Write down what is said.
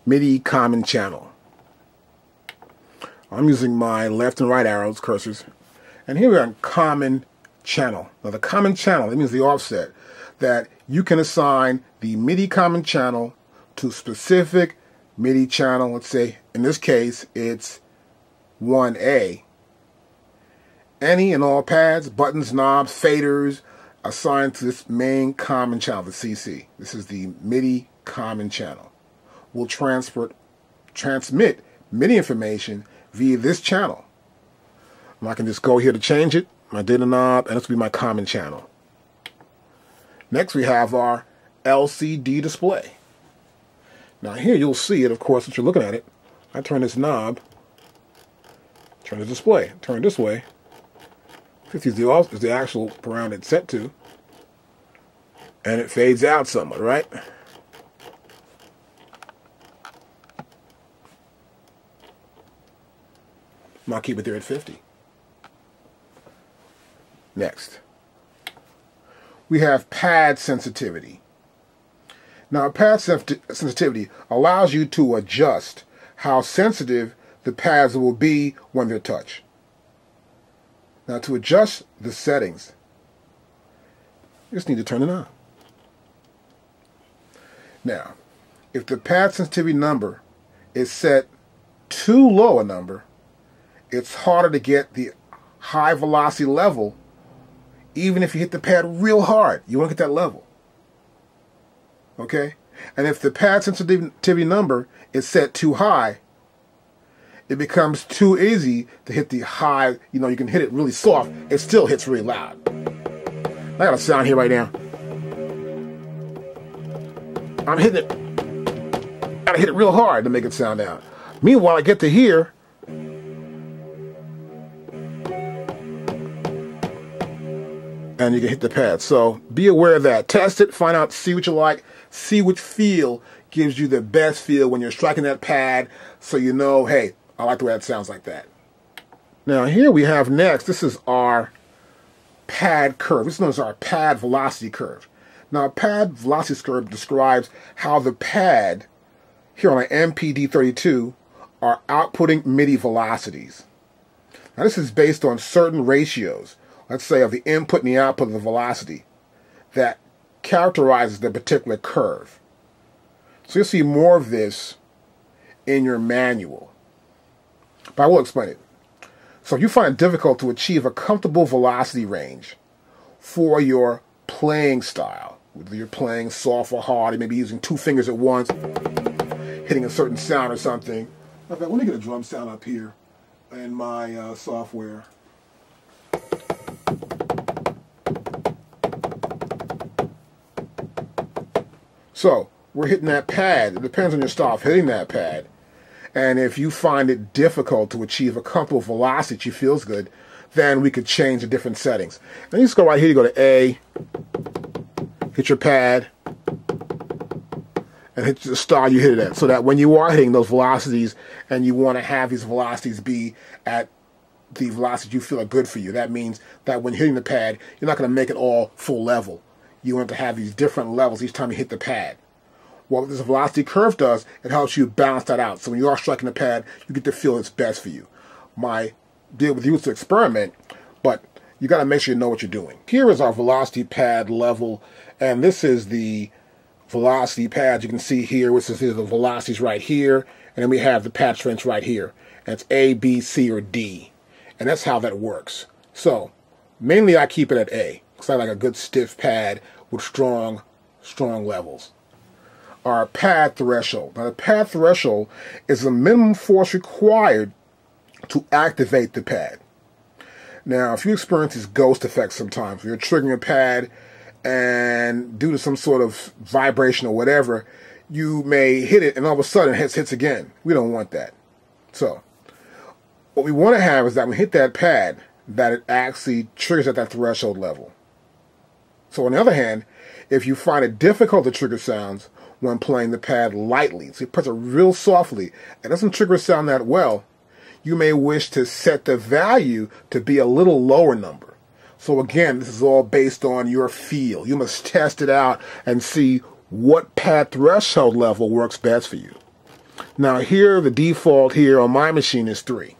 MIDI common channel. I'm using my left and right arrows, cursors, and here we're on common channel. Now the common channel, that means the offset, that you can assign the MIDI common channel to specific MIDI channel. Let's say, in this case, it's 1A. Any and all pads, buttons, knobs, faders assigned to this main common channel, the CC. This is the MIDI common channel. Will transmit MIDI information via this channel. And I can just go here to change it, my data knob, and this will be my common channel. Next we have our LCD display. Now here you'll see it, of course, if you're looking at it. I turn this knob, turn the display, turn it this way. 50 is the actual parameter it's set to. And it fades out somewhat, right? I'll keep it there at 50. Next, we have pad sensitivity. Now, pad sensitivity allows you to adjust how sensitive the pads will be when they're touched. Now, to adjust the settings, you just need to turn it on. Now, if the pad sensitivity number is set too low a number, it's harder to get the high velocity level. Even if you hit the pad real hard, you won't get that level. Okay? And if the pad sensitivity number is set too high, it becomes too easy to hit the high. You know, you can hit it really soft. It still hits really loud. I got a sound here right now. I'm hitting it. Gotta hit it real hard to make it sound out. Meanwhile, I get to here. And you can hit the pad. So be aware of that. Test it, find out, see what you like, see which feel gives you the best feel when you're striking that pad, so you know, hey, I like the way that sounds like that. Now here we have next, this is our pad curve. This is known as our pad velocity curve. Now a pad velocity curve describes how the pad here on an MPD32 are outputting MIDI velocities. Now this is based on certain ratios, let's say of the input and the output of the velocity, that characterizes the particular curve. So you'll see more of this in your manual, but I will explain it. So if you find it difficult to achieve a comfortable velocity range for your playing style, whether you're playing soft or hard, you may be using two fingers at once, hitting a certain sound or something. In fact, let me get a drum sound up here in my software. So we're hitting that pad. It depends on your style of hitting that pad. And if you find it difficult to achieve a comfortable velocity that you feels good, then we could change the different settings. And you just go right here, you go to A, hit your pad, and hit the style you hit it at. So that when you are hitting those velocities and you want to have these velocities be at the velocity you feel are good for you, that means that when hitting the pad, you're not going to make it all full level. You want to have these different levels each time you hit the pad. What this velocity curve does, it helps you balance that out. So when you are striking the pad, you get to feel it's best for you. My deal with you is to experiment, but you got to make sure you know what you're doing. Here is our velocity pad level, and this is the velocity pad. You can see here, which is the velocities right here, and then we have the pad strengths right here. And it's A, B, C, or D. And that's how that works. So mainly I keep it at A, because I like a good stiff pad with strong levels. Our pad threshold. Now the pad threshold is the minimum force required to activate the pad. Now if you experience these ghost effects sometimes, you're triggering a pad and due to some sort of vibration or whatever, you may hit it and all of a sudden it hits again. We don't want that. So what we want to have is that when we hit that pad, that it actually triggers at that threshold level. So on the other hand, if you find it difficult to trigger sounds when playing the pad lightly, so you press it real softly, it doesn't trigger a sound that well, you may wish to set the value to be a little lower number. So again, this is all based on your feel. You must test it out and see what pad threshold level works best for you. Now here, the default here on my machine is 3.